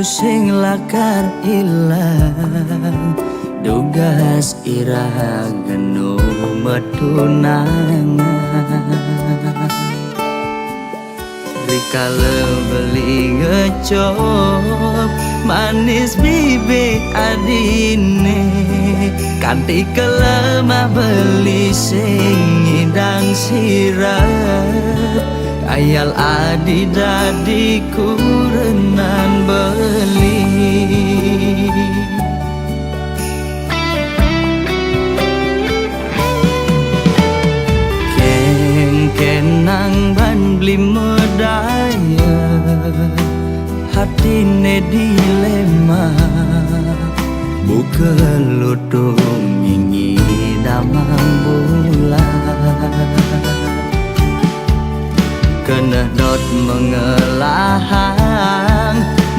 sing lakar ilang dugas iraha genu metunangan rikala beli ngecop manis bibit adine kanti kelemah beli sing ngidang sirap ayal adi dadi kurenan beli kenang ban beli medaya hatine dilema buka lutung ingin damang bulan kena dot mengelahang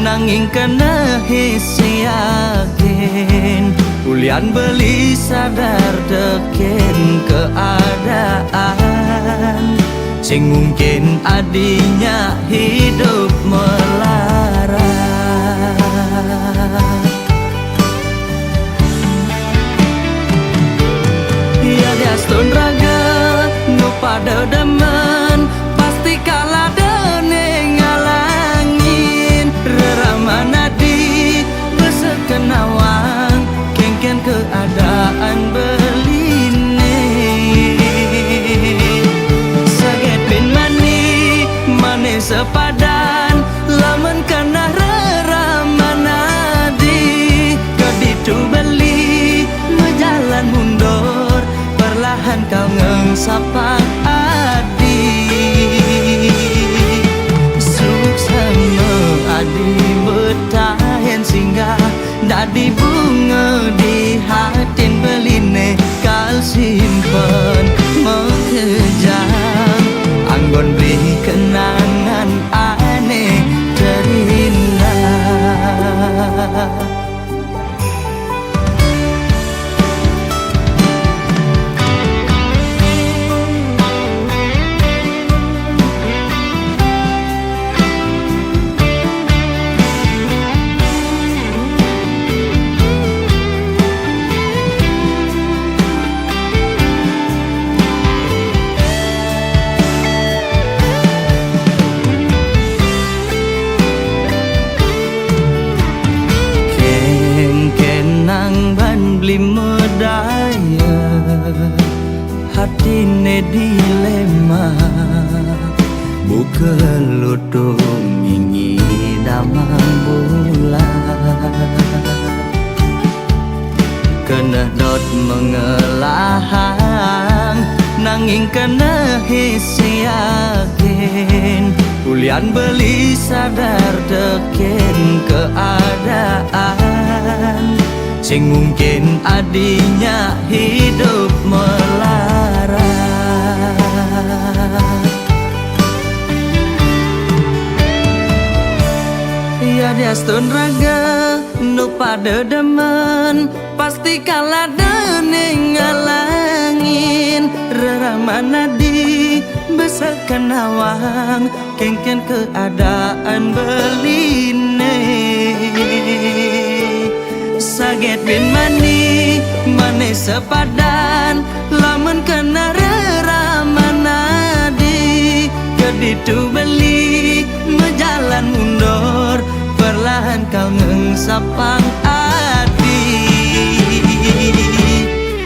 nanging kena hisi yakin ulian beli sadar deken keadaan sing mungkin adinya hidup melarat ya diastun raga nu pada demen pasti kalah dene ngalangin reramana di besekenawang kengken keadaan beline saget bin mani mane sepadan lamun kana reramana di kaditu beli menjalan mundur perlahan kau ngengsapang di bunga di hatin beline kal simpen mengejam anggon beri kenangan aneh terindah beli medaya hatine dilema buka lutung ingin damang bulan kena dot mengelahang nanging kena hisi yakin ulian beli sadar deken keadaan sing mungkin adinya hidup melarat ya diastun raga nu pada demen pasti kalah dene ngalangin reramana di besekenawang kengken keadaan beline saget bin mani mane sepadan lamun kena reramana di keditu beli menjalan mundur perlahan kau ngengsapang adi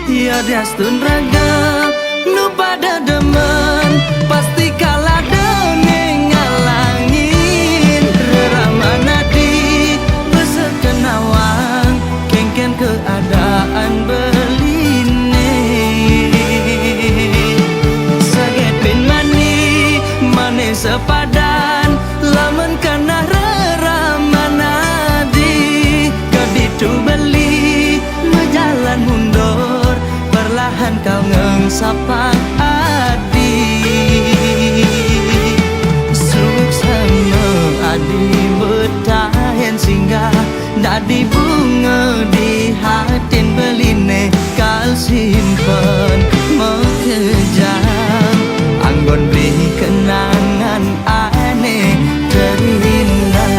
ya diastun raga nu pada demen pasti kalah dene ngalangin reramana di besekenawang keadaan beline saget bin mani mane sepadan lamun kana reramana di kaditu beli menjalan mundur perlahan kau ngengsapang adi suksana adi betahen singgah dadi bunga di hatin beline kal simpen mengejam anggon beri kenangan aneh terindah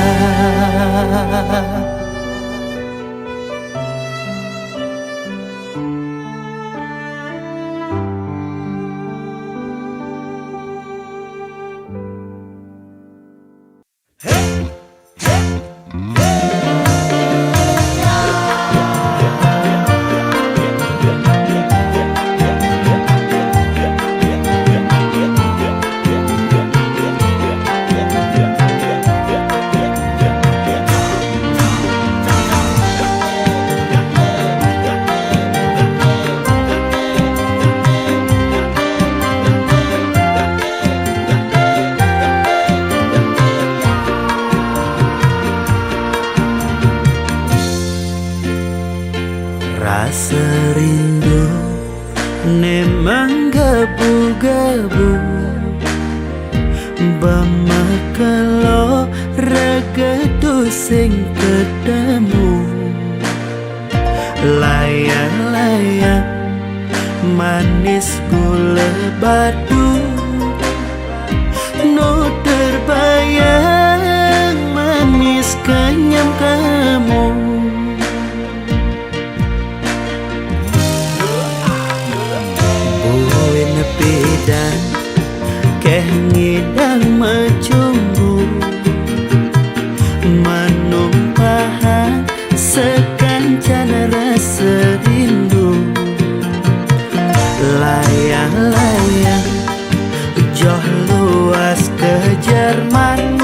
Rasa rindu ne menggebu-gebu Bamakalo regedu sing ketemu Layang-layang manis gula batu No terbayang manis kenyam kamu Buin nepidan keh ngidang macumbu Manumpahan sekancan rasa rindu Layang-layang joh luas ke Jerman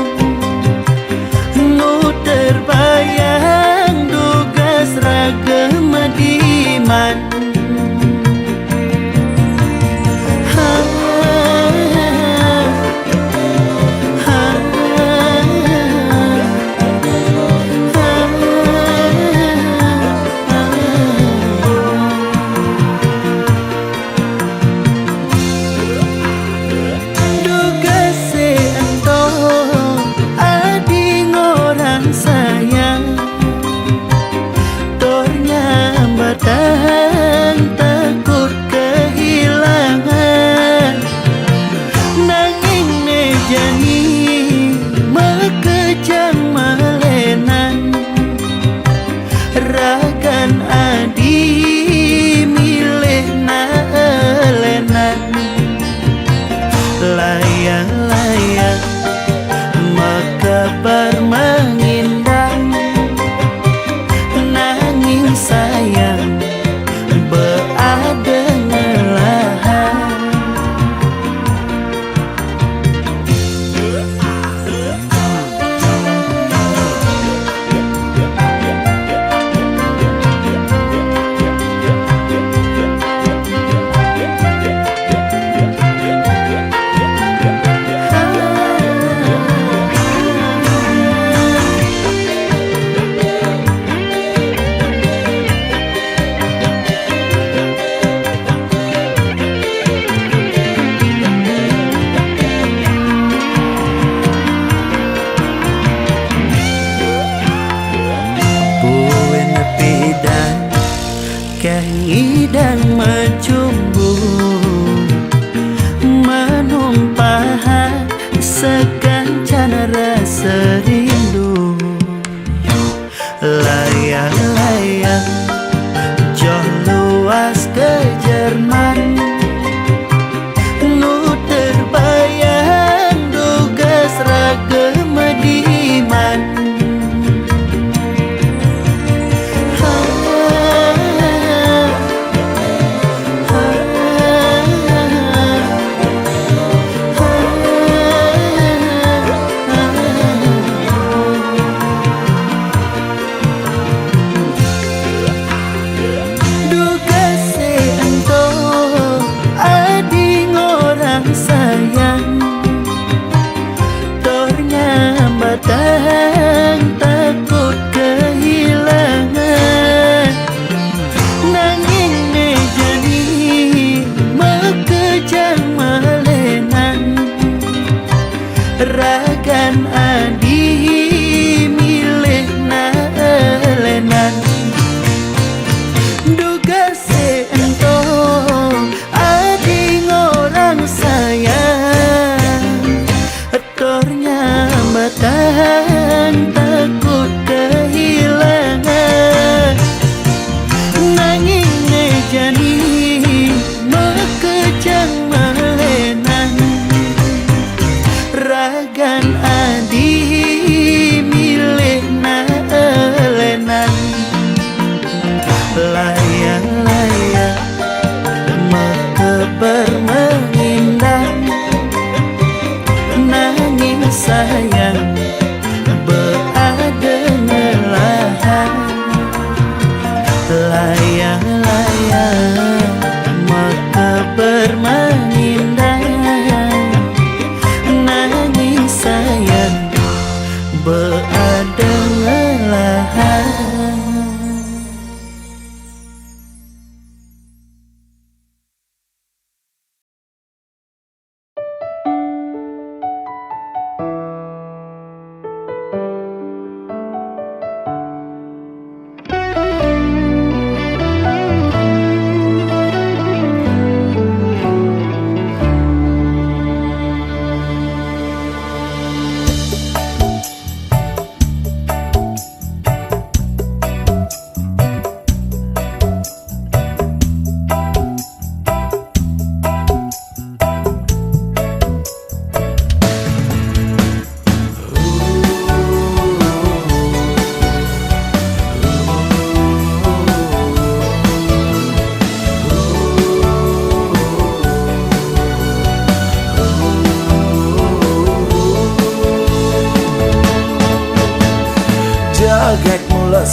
Nu terbayang dugas ragam diman Dan takut kehilangan Nanging nejani mekejang malenan Ragan adi milih naelenan Layang-layang makabar mengindang Nanging sayang berada ngelahan Ngidang macumbu Menumpahan sekancan rasa rindu Layang-layang joh luas ke Jerman Nu terbayang dugas ragam diman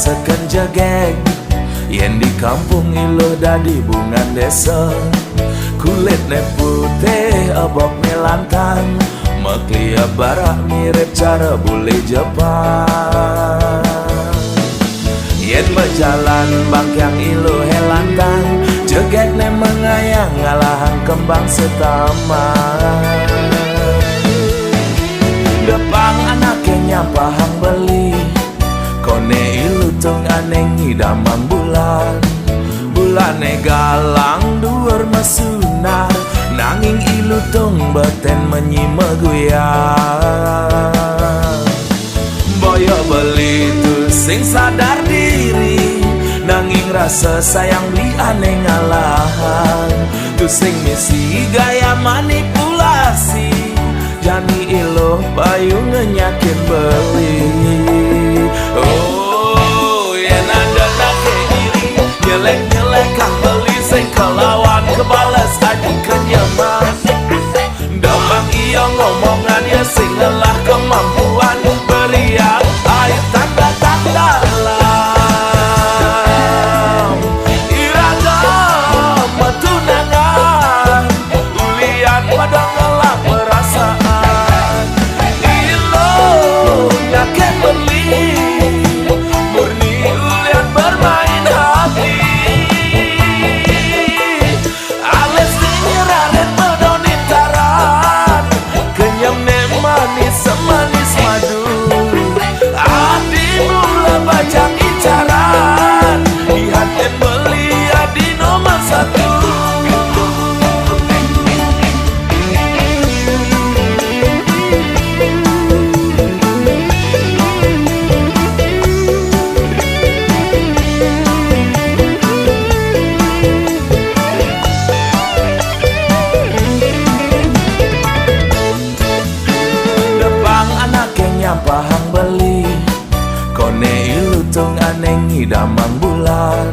seken jegeg yen di kampung iluh dadi bungan desa. Kulitnya putih abok melantang, meklia barak mirip cara bule Jepang. Yen berjalan bangkyang iluh helantang, jegek ne mengayang ngalahang kembang setaman. Depang anaknya pahang beli, kone ilu tung aneng ngidamang bulan. Bulane galang dhuwur mesunar, nanging ilu tung beten menyimeguyang. Boyo beli tu sing sadar diri, nanging rasa sayang beli aneh ngalahan. Tu sing misi gaya manipulasi, jani iluh payu ngenyakin beli. Oh, yen ada nake iri, nyelek-nyelek kang beli sing kelawan kebales aji kenyaman. Damang iya ngomongan ya sing lelah kemampuan, beriak air tanda-tanda lam. Iragam tunangan, ulian pada ngelak perasaan. Ilo nyaken beli, murni ulian bermain hati. Ales nyeraret medonin taran, kenyam ne manis semanis madu. Adi mula baca incaran, dihatin beli adi nomor satu. Pahang beli, kone ilu tung aneng ngidamang bulan.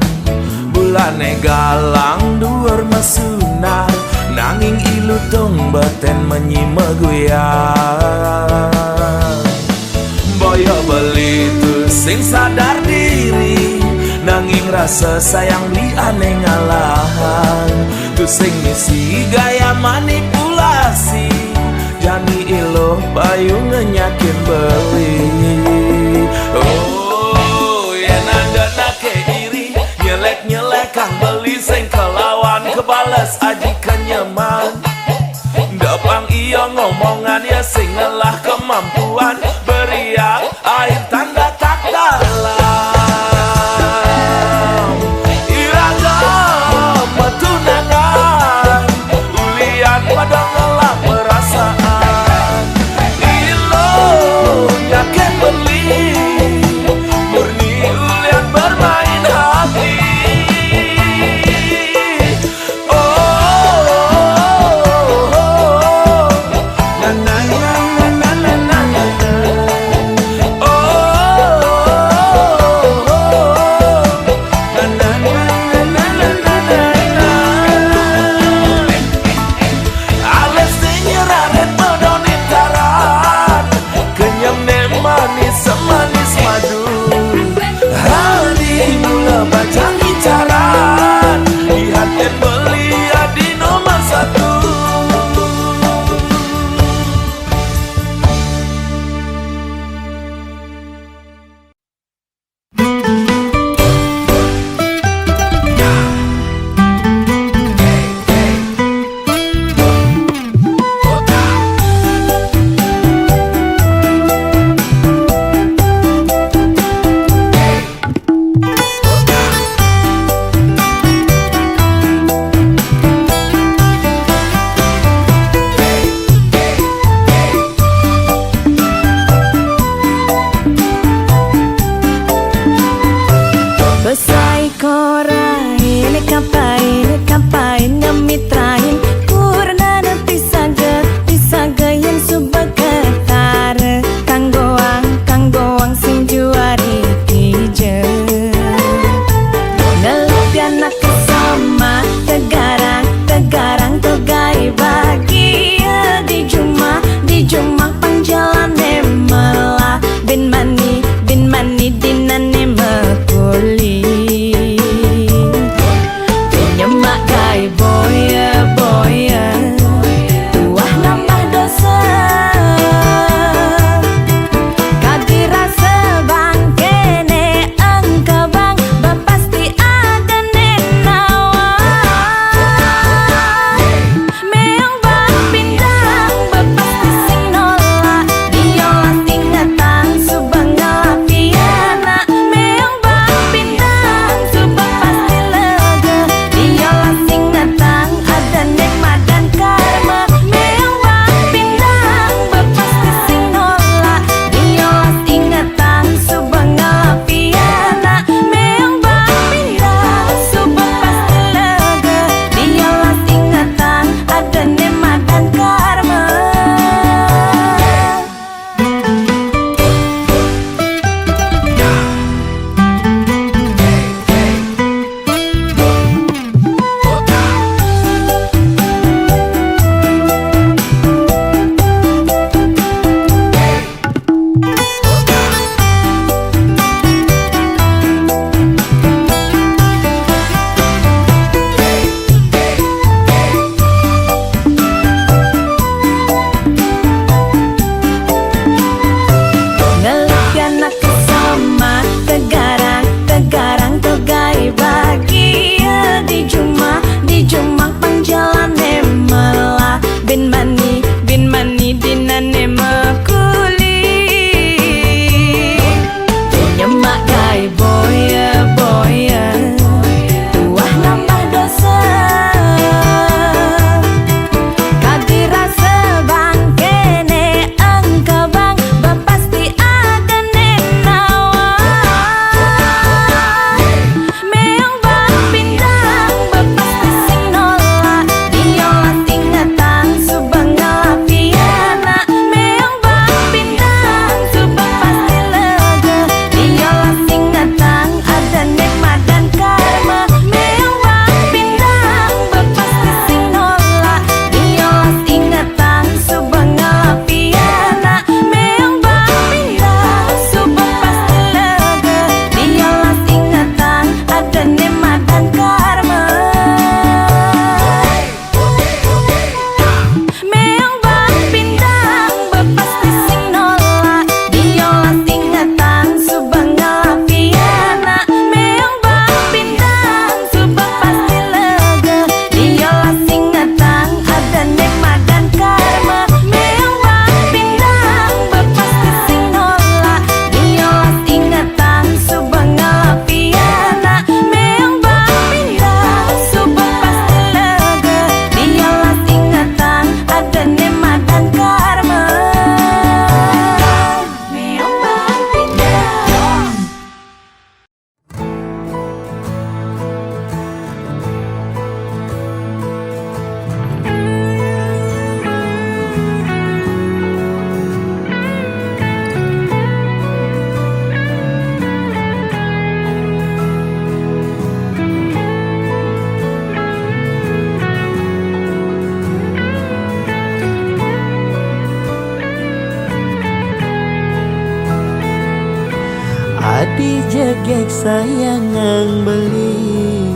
Bulane galang dhuwur mesunar, nanging ilu tung beten menyimeguyang. Boyo beli tu sing sadar diri, nanging rasa sayang beli aneh ngalahan. Tu sing misi gaya manipulasi, jani iluh payu ngenyakin beli. Oh, yen ada nake iri, nyelek-nyelek kang beli sing kelawan kebales aji kenyaman. Dapang iya ngomongan ya sing ngelah kemampuan, beriak air tanda tak dalam. Iragam tunangan, ulian pada ngelah perasaan. Nyaken beli, murni ulian bermain hati. Oh, na na na na na na na na. Oh, na na na na na na na na. Ales nyeraret medonin taran, kenyam ne manis semanis madu. Hari mula baca incaran, dihatin beli adi nomor satu. Besai korai ne kapai ne mitrain kurna ne pisaga yang subakatar kanggoang sing juari kije ngelupian nak sama tegarang tegai bahagia di Juma pangjalan ne malah bin mani dinane gek sayangang beli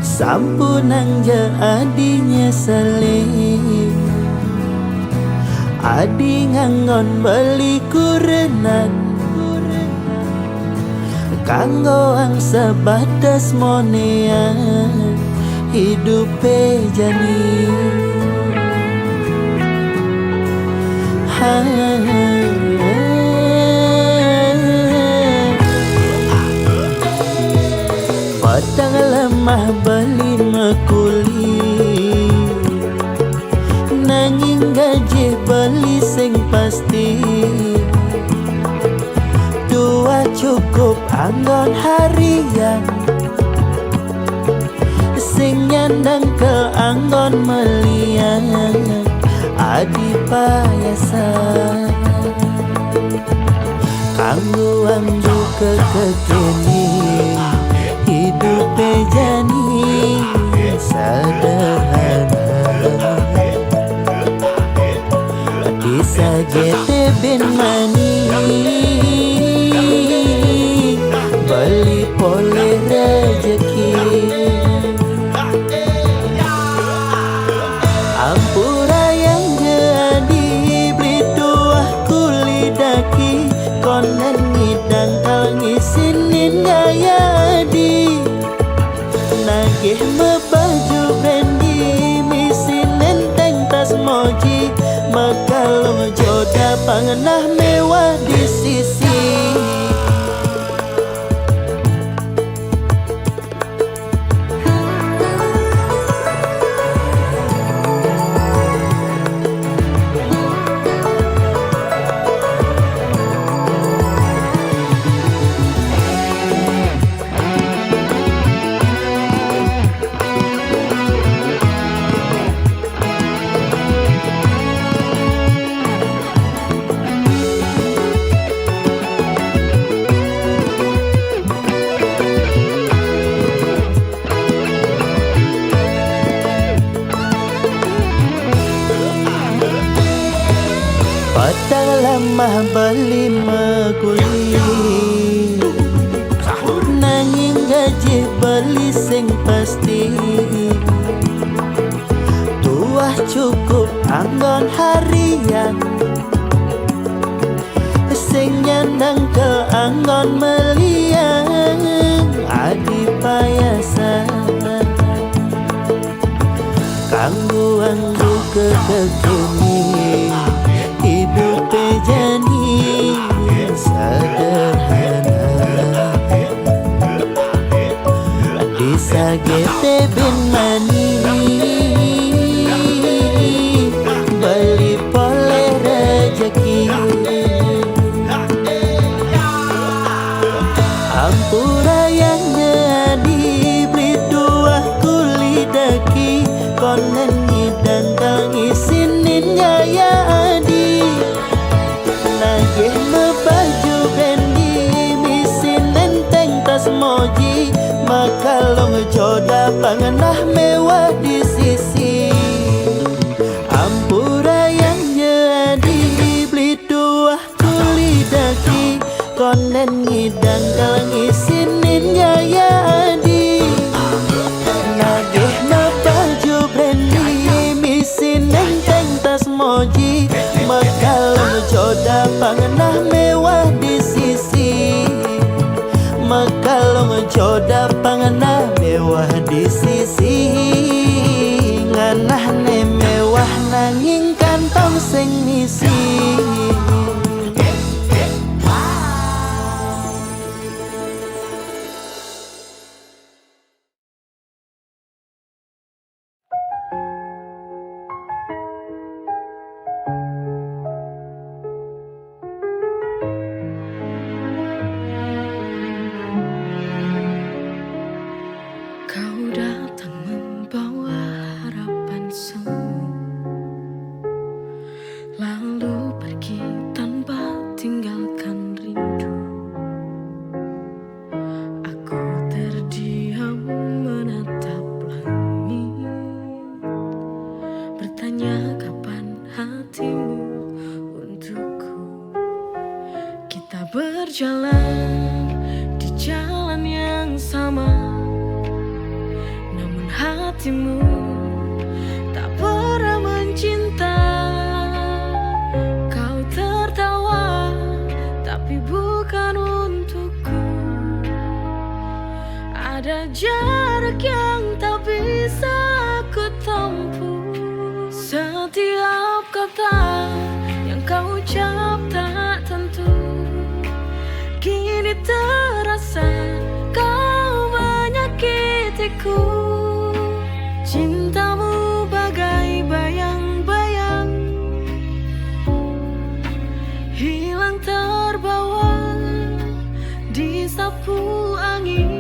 sampunang je adinya saling adi ngangon beli kurenan kanggo ang sebatas monean hidup jani Padang lemah beli mekuli nanging gaji beli sing pasti dua cukup anggon harian sing nyandang ke anggon melian adi payasan kanggo anggo kekeni hidup jani sederhana bisa jete ben mani beli pole rezeki ampura yang jadi beli dua kuli daki konen ngidang kal ngisinin gaya di nagih mebaju brandy misin enteng tas moji makalong joda pangenah mewah di sisi Padang lemah beli meguli nanging gaji beli sing pasti tuah cukup anggon harian sing nyandang ke anggon melian adi payasan kanggo anggo kekeni hidup jani sederhana bisa gete bin mani beli pole rezeki ampura yang jadi beli dua kuli daki konen ngidang kang isinin gaya adi nagih mebaju brandy misin enteng tas moji makalong joda pangenah mewah di sisi ampura yang jadi beli dua kuli daki konen ngidang kalang isinin gaya adi nagih mebaju brandy misin enteng tas moji makalong joda pangenah mewah di sisi makalong joda pangenah mewah di sisi nganah ne mewah nanging kantong sing ngisi Kau datang membawa harapan semu, lalu pergi tanpa tinggalkan rindu. Aku terdiam menatap langit, bertanya kapan hatimu untukku. Kita berjalan hatimu tak pernah mencinta. Kau tertawa tapi bukan untukku. Ada jarak yang tak bisa aku tempuh. Setiap kata yang kau ucap tak tentu, kini terasa kau menyakitiku. Cintamu bagai bayang-bayang, hilang terbawa disapu angin.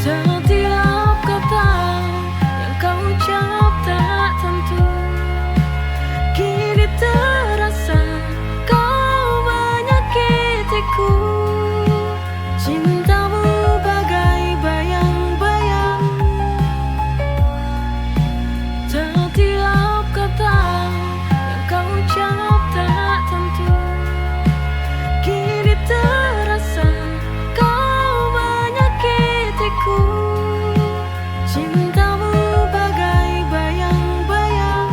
Setiap kata yang kau ucap tak tentu, kini terasa kau menyakitiku. Cintamu bagai bayang-bayang, setiap kata yang kau ucap tak tentu, kini terasa kau menyakitiku. Cintamu bagai bayang-bayang.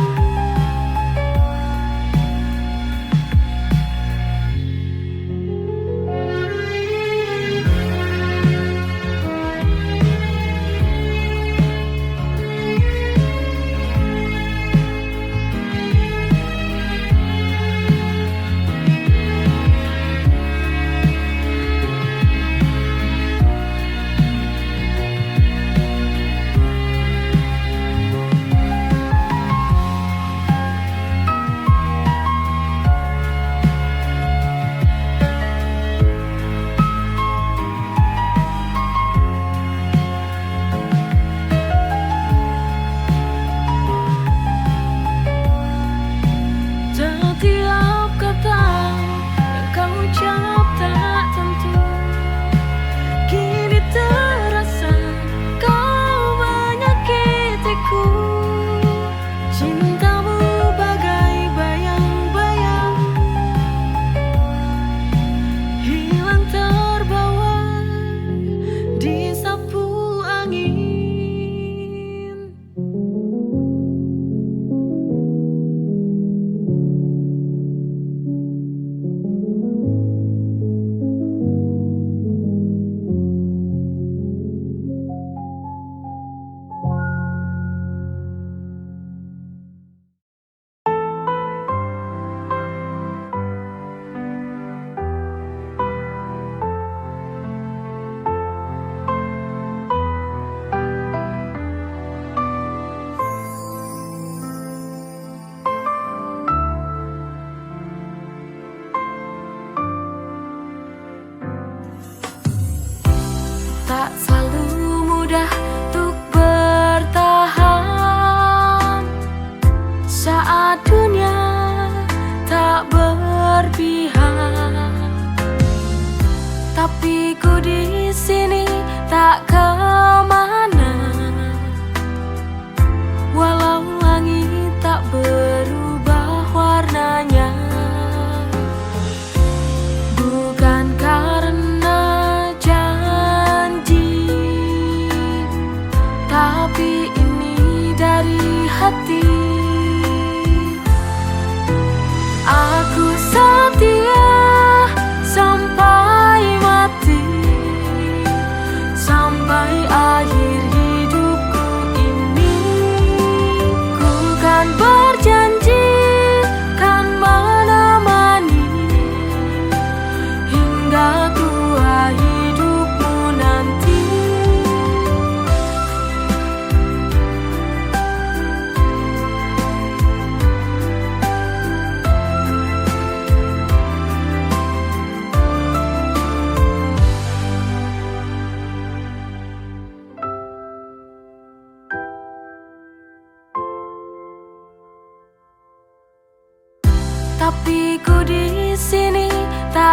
Setiap kata yang kau ucap tak tentu, kini terasa kau menyakitiku. Cintamu bagai bayang-bayang, hilang terbawa disapu angin. Tak selalu mudah untuk bertahan saat dunia tak berpihak. Tapi ku di sini tak kemana, walau langit tak berubah warnanya. Bukan karena tapi ini dari hati. Aku setia sampai mati, sampai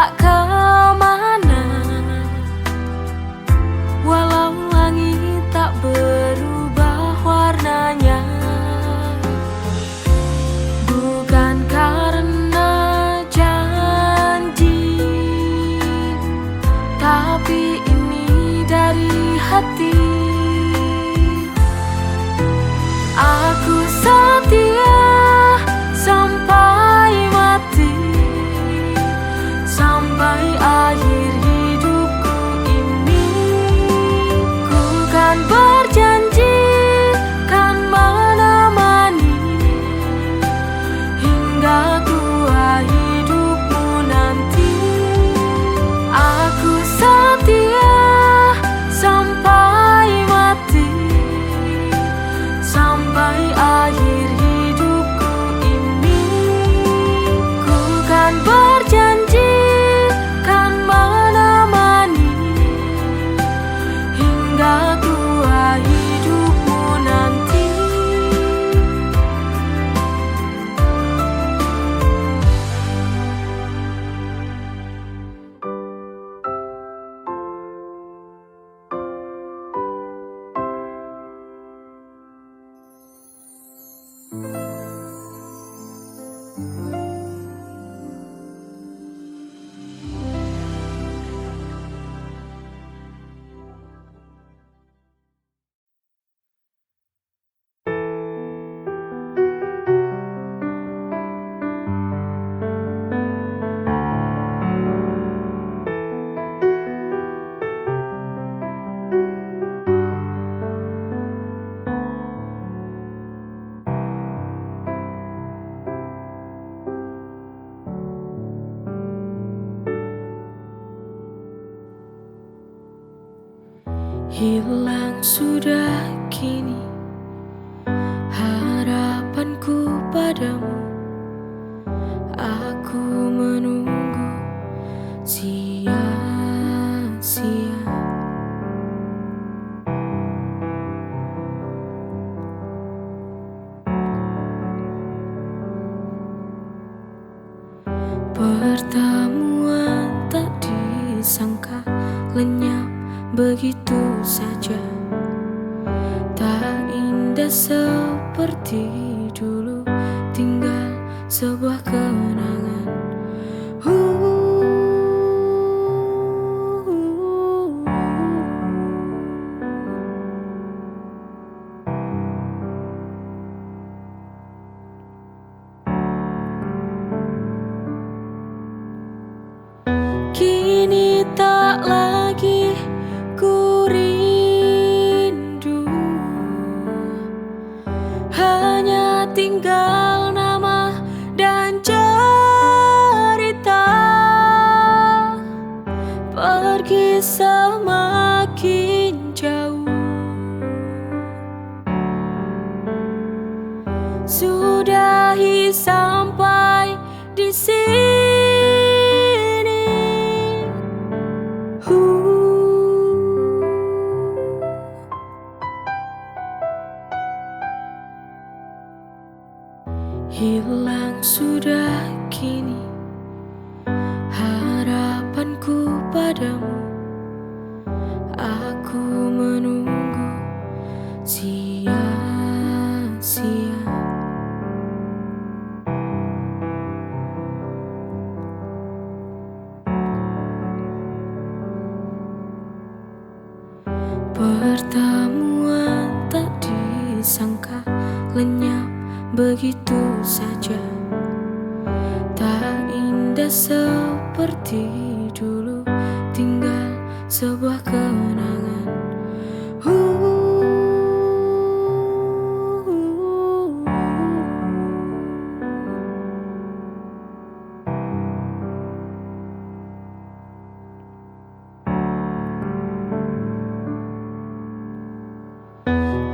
tak kemana, walau langit tak berubah warnanya. Bukan karena janji, tapi ini dari hati. Aku setia sampai mati, sampai akhir hidupku ini. Ku kan berjanji kan menemani hingga tua hidupmu nanti. Aku setia sampai mati, sampai akhir hidupku ini. Ku kan berjanji kan menemani hingga tua hidupmu nanti. Hilang sudah kini harapanku padamu. Aku menunggu sia-sia. Pertemuan tak disangka lenyap begitu saja, tak indah seperti dulu, tinggal sebuah kenangan. Kini tak lagi ku rindu, hanya tinggal nama dan cerita. Pergi semakin jauh, sudahi sampai di sini. Hilang sudah kini harapanku padamu. Aku menunggu sia-sia. Pertemuan tak disangka lenyap begitu saja, tak indah seperti dulu, tinggal sebuah kenangan.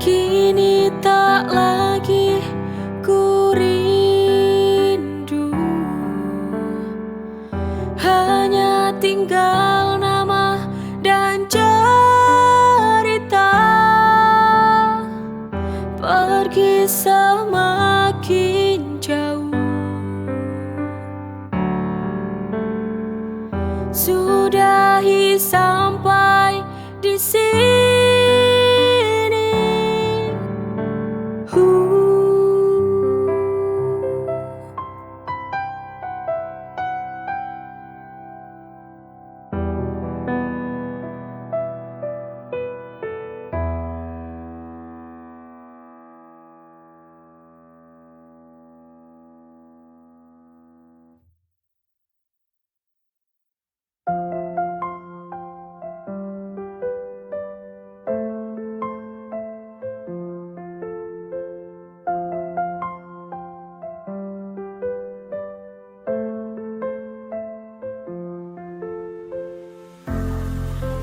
Kini tak lagi ku rindu, hanya tinggal nama dan cerita. Pergi semakin jauh, sudahi sampai di sini.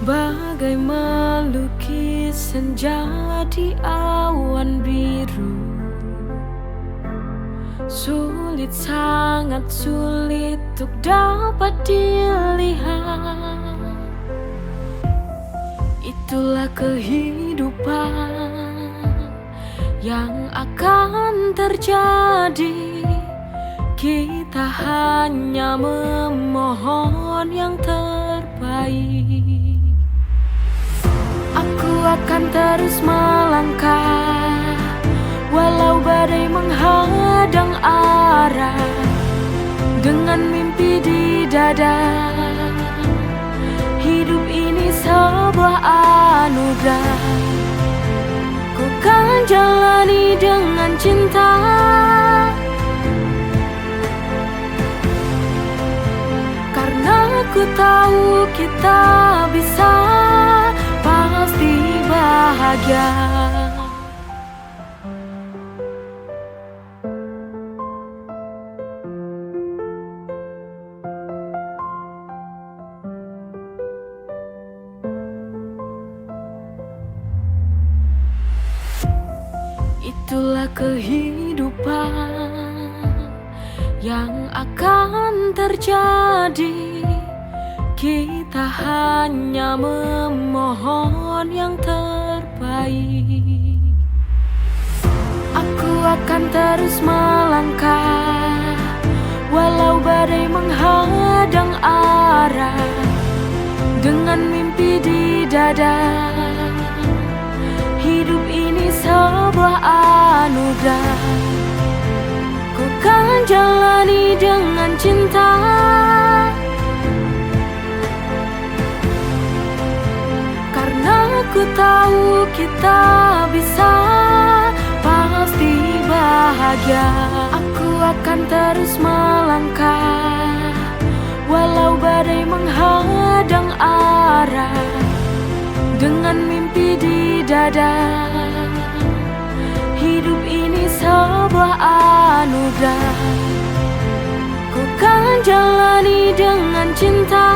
Bagai melukis senja di awan biru, sulit, sangat sulit untuk dapat dilihat. Itulah kehidupan yang akan terjadi. Kita hanya memohon yang terbaik. Aku akan terus melangkah, walau badai menghadang arah, dengan mimpi di dada. Hidup ini sebuah anugerah, ku kan jalani dengan cinta. Karena ku tahu kita bisa, pasti bahagia. Itulah kehidupan yang akan terjadi. Kita hanya memohon yang terbaik. Aku akan terus melangkah, walau badai menghadang arah, dengan mimpi di dada. Hidup ini sebuah anugerah, ku kan jalani dengan cinta. Ku tahu kita bisa, pasti bahagia. Aku akan terus melangkah, walau badai menghadang arah, dengan mimpi di dada. Hidup ini sebuah anugerah, ku kan jalani dengan cinta.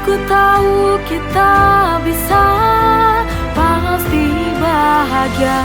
Ku tahu kita bisa, pasti bahagia.